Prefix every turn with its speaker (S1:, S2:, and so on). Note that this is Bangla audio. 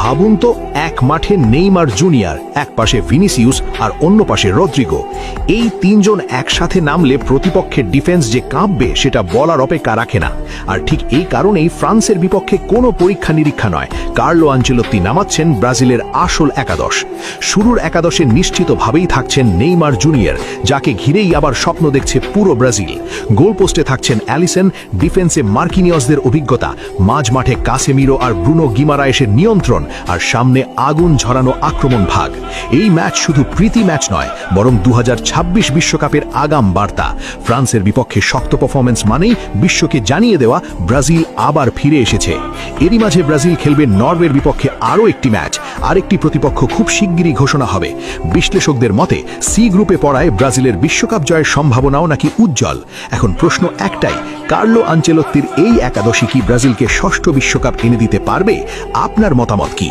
S1: ভাবুন তো, এক মাঠে নেইমার জুনিয়র, এক পাশে ভিনিসিয়াস আর অন্য পাশে রদ্রিগো। এই তিনজন একসাথে নামলে প্রতিপক্ষের ডিফেন্স যে কাঁপবে সেটা বলার অপেক্ষা রাখে না। আর ঠিক এই কারণেই ফ্রান্সের বিপক্ষে কোনো পরীক্ষা নিরীক্ষা নয়, কার্লো আনচেলত্তি নামাচ্ছেন ব্রাজিলের আসল একাদশ। শুরুর একাদশে নিশ্চিতভাবেই থাকছেন নেইমার জুনিয়র, যাকে ঘিরেই আবার স্বপ্ন দেখছে পুরো ব্রাজিল। গোলপোস্টে থাকছেন অ্যালিসন, ডিফেন্সে মার্কিনিয়সদের অভিজ্ঞতা, মাঝ মাঠে কাসেমিরো আর ব্রুনো গিমারায়েসের নিয়ন্ত্রণ, আর সামনে আগুন ঝরানো আক্রমণ ভাগ। এই ম্যাচ শুধু প্রীতি ম্যাচ নয়, বরং 2026 বিশ্বকাপের আগাম বার্তা। ফ্রান্সের বিপক্ষে শক্ত পারফরম্যান্স মানেই বিশ্বকে জানিয়ে দেওয়া ব্রাজিল আবার ফিরে এসেছে। এরই মাঝে ব্রাজিল খেলবে নরওয়ের বিপক্ষে আরও একটি ম্যাচ। আরেকটি প্রতিপক্ষ খুব শিগগিরই ঘোষণা হবে। বিশ্লেষকদের মতে সি গ্রুপে পড়ায় ব্রাজিলের বিশ্বকাপ জয়ের সম্ভাবনাও নাকি উজ্জ্বল। এখন প্রশ্ন একটাই, কার্লো আনচেলত্তির এই একাদশী কি ব্রাজিলকে ষষ্ঠ বিশ্বকাপ এনে দিতে পারবে? আপনার মতামত কি?